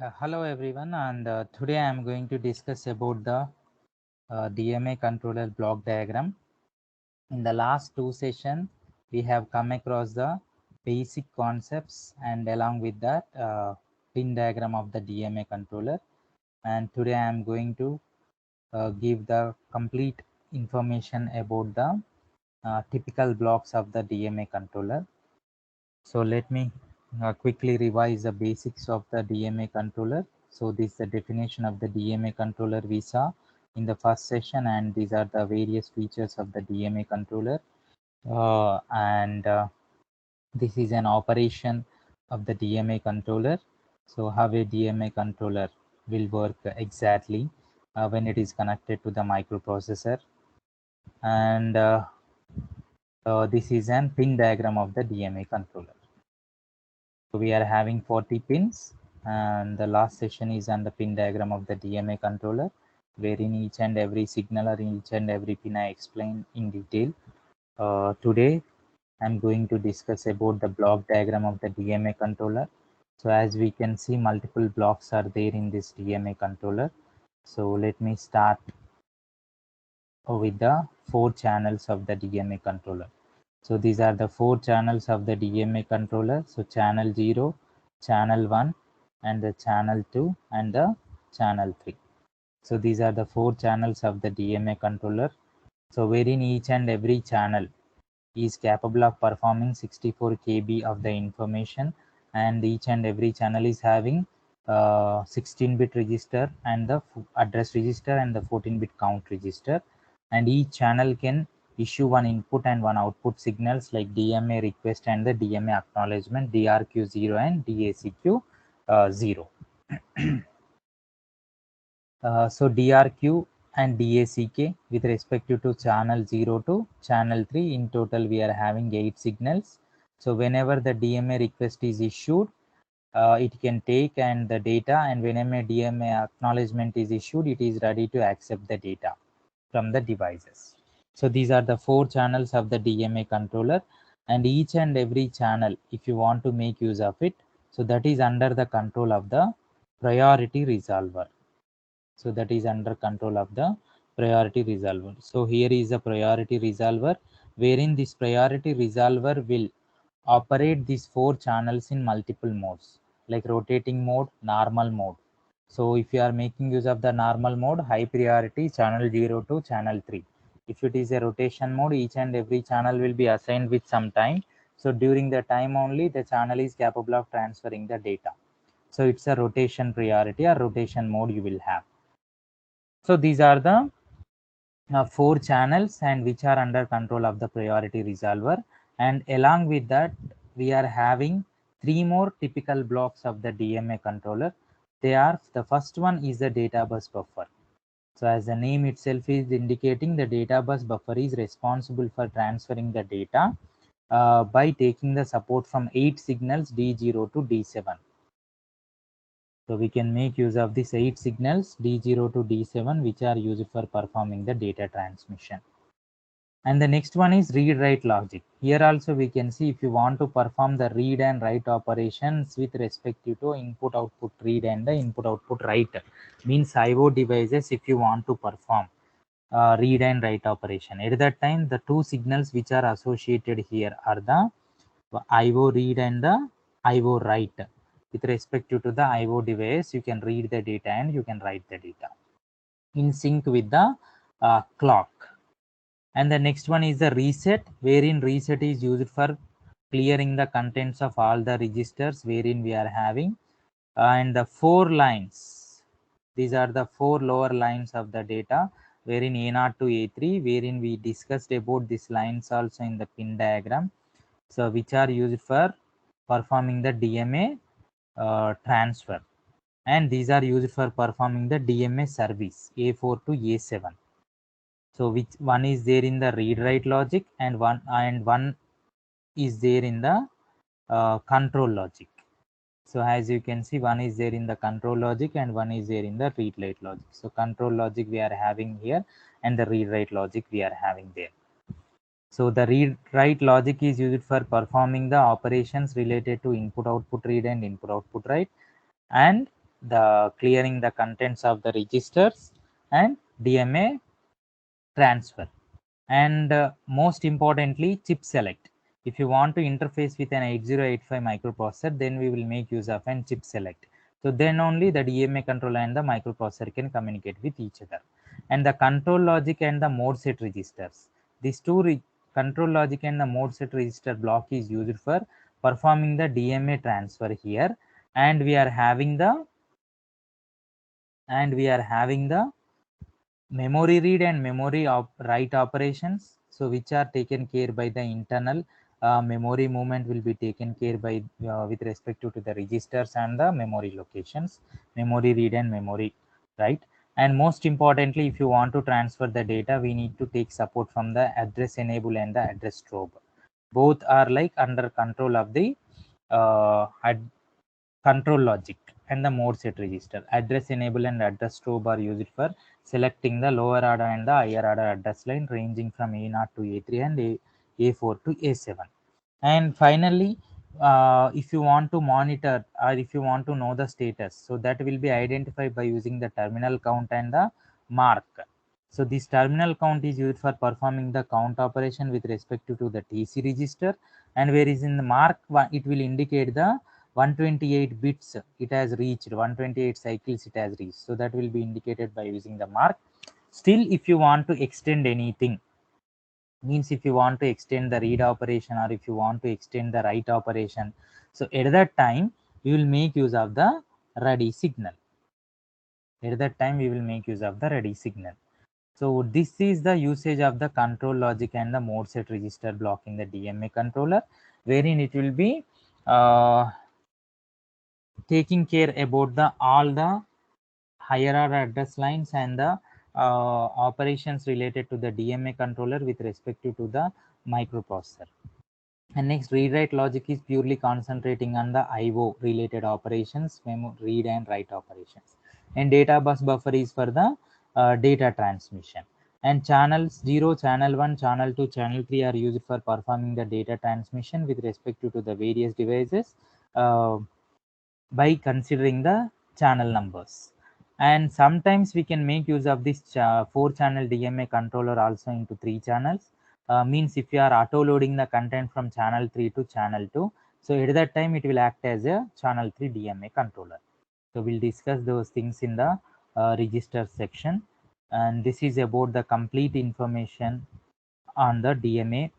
Hello everyone, and today I am going to discuss about the DMA controller block diagram. In the last two sessions, we have come across the basic concepts and along with that pin diagram of the DMA controller. And today I am going to give the complete information about the typical blocks of the DMA controller. So let me quickly revise the basics of the DMA controller. So this is the definition of the DMA controller we saw in the first session, and these are the various features of the DMA controller. And This is an operation of the DMA controller. So how a DMA controller will work exactly when it is connected to the microprocessor. And This is an pin diagram of the DMA controller. So we are having 40 pins, and the last session is on the pin diagram of the DMA controller, wherein each and every signal or each and every pin I explained in detail. Today I'm going to discuss about the block diagram of the DMA controller. So as we can see, multiple blocks are there in this DMA controller. So let me start with the 4 channels of the DMA controller. So these are the 4 channels of the DMA controller. So channel 0, channel 1, and the channel 2 and the channel 3. So these are the 4 channels of the DMA controller. So wherein each and every channel is capable of performing 64 KB of the information, and each and every channel is having 16-bit register and the address register and the 14-bit count register, and each channel can issue one input and one output signals like DMA request and the DMA acknowledgement, DRQ0 and DACQ0. So DRQ and DACK with respect to channel 0 to channel 3, in total we are having 8 signals. So whenever the DMA request is issued, it can take and the data, and whenever DMA acknowledgement is issued, it is ready to accept the data from the devices. So these are the 4 channels of the DMA controller, and each and every channel, if you want to make use of it, so that is under the control of the priority resolver. So that is under control of the priority resolver. So here is a priority resolver, wherein this priority resolver will operate these 4 channels in multiple modes, like rotating mode, normal mode. So if you are making use of the normal mode, high priority, channel 0 to channel 3. If it is a rotation mode, each and every channel will be assigned with some time. So during the time only, the channel is capable of transferring the data. So it's a rotation priority or rotation mode you will have. So these are the 4 channels, and which are under control of the priority resolver, and along with that we are having 3 more typical blocks of the DMA controller. They are, the first one is the data bus buffer. So as the name itself is indicating, the data bus buffer is responsible for transferring the data by taking the support from 8 signals D0 to D7. So we can make use of these 8 signals D0 to D7, which are used for performing the data transmission. And the next one is read write logic. Here also we can see, if you want to perform the read and write operations with respect to input output read and the input output write, means IO devices, if you want to perform read and write operation, at that time the 2 signals which are associated here are the IO read and the IO write. With respect to the IO device, you can read the data and you can write the data in sync with the clock. And the next one is the reset, wherein reset is used for clearing the contents of all the registers wherein we are having, and the 4 lines, these are the 4 lower lines of the data, wherein A0 to A3, wherein we discussed about these lines also in the pin diagram. So which are used for performing the DMA transfer, and these are used for performing the DMA service A4 to A7. So which one is there in the read write logic, and one is there in the control logic. So as you can see, one is there in the control logic and one is there in the read write logic. So control logic we are having here, and the read write logic we are having there. So the read write logic is used for performing the operations related to input output read and input output write, and the clearing the contents of the registers and DMA transfer. And most importantly, chip select. If you want to interface with an 8085 microprocessor, then we will make use of an chip select. So then only the DMA controller and the microprocessor can communicate with each other. And the control logic and the mode set registers. These two control logic and the mode set register block is used for performing the DMA transfer here. And we are having the memory read and memory write operations, so which are taken care by the internal memory movement will be taken care by with respect to the registers and the memory locations, memory read and memory write. And most importantly, if you want to transfer the data, we need to take support from the address enable and the address strobe. Both are like under control of the uh, control logic and the mode set register. Address enable and address strobe are used for selecting the lower order and the higher order address line ranging from A0 to A3 and A4 to A7. And finally, if you want to monitor or if you want to know the status, so that will be identified by using the terminal count and the mark. So this terminal count is used for performing the count operation with respect to the TC register, and whereas in the mark it will indicate the 128 bits it has reached, 128 cycles it has reached. So that will be indicated by using the mark. Still, if you want to extend anything, means if you want to extend the read operation or if you want to extend the write operation, so at that time we will make use of the ready signal. At that time we will make use of the ready signal. So this is the usage of the control logic and the mode set register block in the DMA controller, wherein it will be taking care about the all the higher order address lines and the operations related to the DMA controller with respect to the microprocessor. And next, read-write logic is purely concentrating on the I/O related operations, read and write operations. And data bus buffer is for the data transmission. And channels 0, channel 1, channel 2, channel 3 are used for performing the data transmission with respect to the various devices by considering the channel numbers. And sometimes we can make use of this 4-channel DMA controller also into 3 channels. Means if you are auto loading the content from channel 3 to channel 2, so at that time it will act as a channel 3 DMA controller. So we'll discuss those things in the register section. And this is about the complete information on the DMA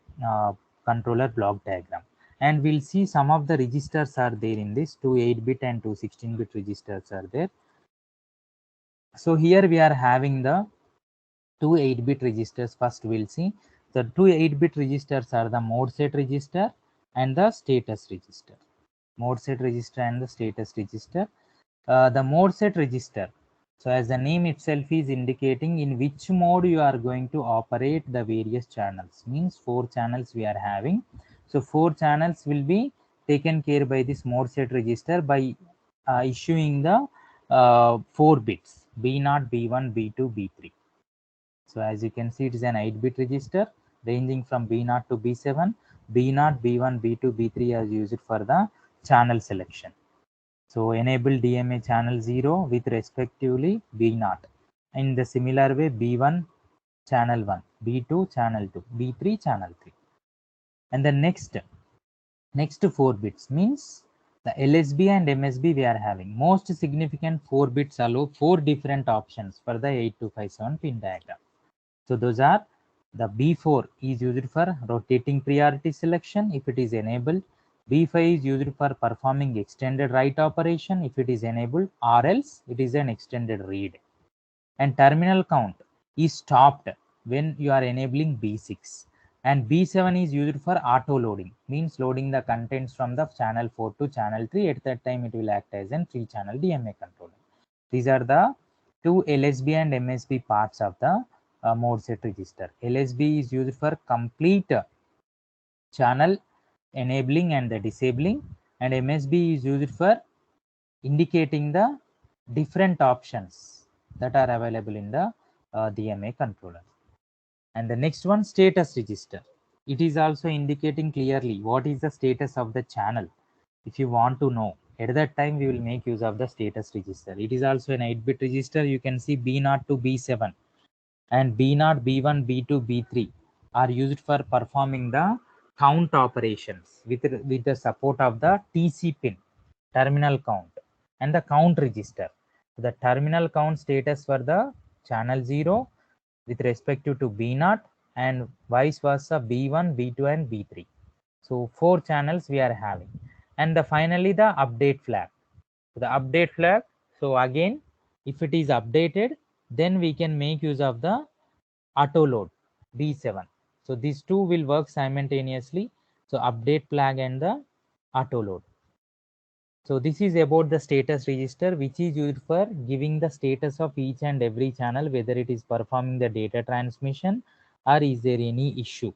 controller block diagram. And we'll see some of the registers are there in this, two 8-bit and two 16-bit registers are there. So here we are having the two 8-bit registers. First we'll see the two 8-bit registers are the mode set register and the status register. Mode set register and the status register. The mode set register, so as the name itself is indicating in which mode you are going to operate the various channels, means 4 channels we are having. So 4 channels will be taken care by this mode set register by issuing the 4 bits B0, B1, B2, B3. So as you can see, it is an 8-bit register ranging from B0 to B7. B0, B1, B2, B3 are used for the channel selection. So enable DMA channel 0 with respectively B0. In the similar way, B1 channel 1, B2 channel 2, B3 channel 3. And the next 4 bits means the LSB and MSB we are having. Most significant 4 bits allow 4 different options for the 8257 pin diagram. So those are the B4 is used for rotating priority selection if it is enabled. B5 is used for performing extended write operation if it is enabled, or else it is an extended read. And terminal count is stopped when you are enabling B6. And B7 is used for auto loading, means loading the contents from the channel 4 to channel 3. At that time it will act as a 3-channel DMA controller. These are the two LSB and MSB parts of the mode set register. LSB is used for complete channel enabling and the disabling, and MSB is used for indicating the different options that are available in the DMA controller. And the next one, status register. It is also indicating clearly what is the status of the channel. If you want to know At that time, we will make use of the status register. It is also an 8-bit register. You can see B0 to B7 and B0, B1, B2, B3 are used for performing the count operations with the support of the TC pin, terminal count, and the count register. The terminal count status for the channel 0 with respect to B0 and vice versa B1, B2, and B3. So 4 channels we are having. And finally the update flag. The update flag, so again, if it is updated, then we can make use of the auto load B7. So these two will work simultaneously. So update flag and the auto load. So this is about the status register, which is used for giving the status of each and every channel, whether it is performing the data transmission or is there any issue.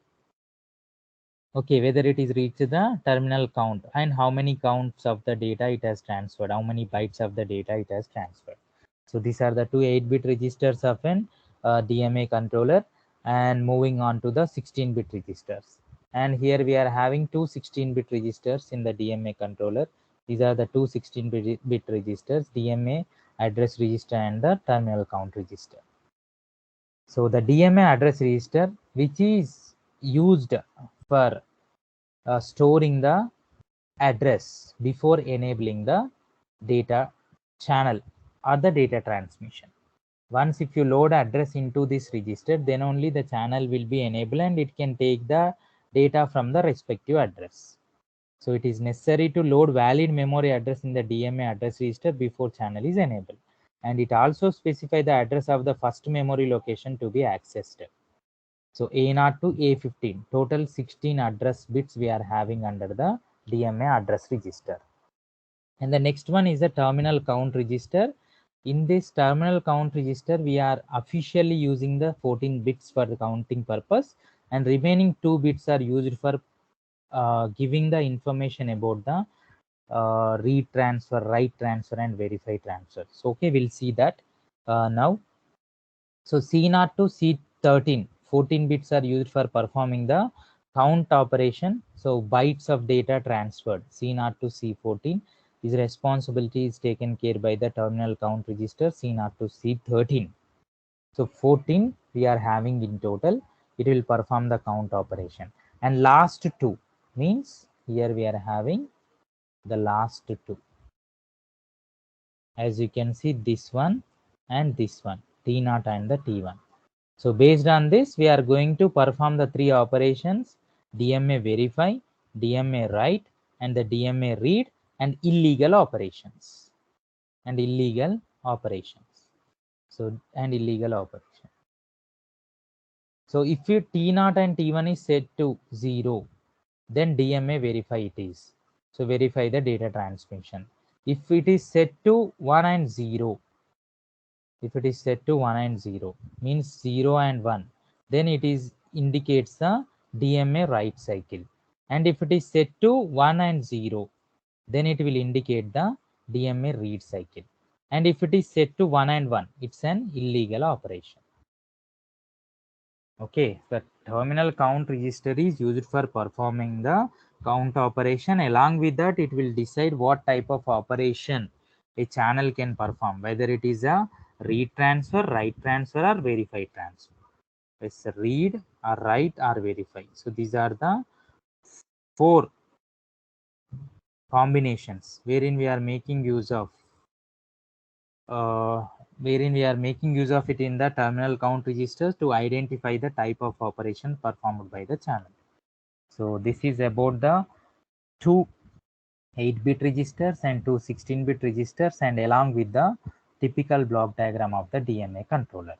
Okay, whether it is reached the terminal count and how many counts of the data it has transferred, how many bytes of the data it has transferred. So these are the two 8-bit registers of an DMA controller. And moving on to the 16-bit registers. And here we are having two 16-bit registers in the DMA controller. These are the two 16-bit registers, DMA address register and the terminal count register. So the DMA address register, which is used for storing the address before enabling the data channel or the data transmission. Once if you load address into this register, then only the channel will be enabled and it can take the data from the respective address. So it is necessary to load valid memory address in the DMA address register before channel is enabled. And it also specifies the address of the first memory location to be accessed. So A0 to A15, total 16 address bits we are having under the DMA address register. And the next one is the terminal count register. In this terminal count register, we are officially using the 14 bits for the counting purpose, and remaining 2 bits are used for giving the information about the read transfer, write transfer, and verify transfer. So okay, we'll see that now. So C0 to C13, 14 bits are used for performing the count operation. So bytes of data transferred, C0 to C14. This responsibility is taken care by the terminal count register C0 to C13. So 14 we are having in total. It will perform the count operation. And last two means here we are having the last two. As you can see, this one and this one, T0 and the T1. So based on this, we are going to perform the 3 operations: DMA verify, DMA write, and the DMA read, and illegal operations. And illegal operations. So, and illegal operation. So if your T0 and T1 is set to 0, then DMA verify it is. So verify the data transmission. If it is set to 1 and 0, if it is set to 1 and 0, means 0 and 1, then it is indicates the DMA write cycle. And if it is set to 1 and 0, then it will indicate the DMA read cycle. And if it is set to 1 and 1, it's an illegal operation. Okay, the terminal count register is used for performing the count operation. Along with that, it will decide what type of operation a channel can perform, whether it is a read transfer, write transfer, or verify transfer. It's a read or write or verify. So these are the 4 combinations wherein we are making use of it in the terminal count registers to identify the type of operation performed by the channel. So this is about the 2 8-bit registers and 2 16-bit registers, and along with the typical block diagram of the DMA controller.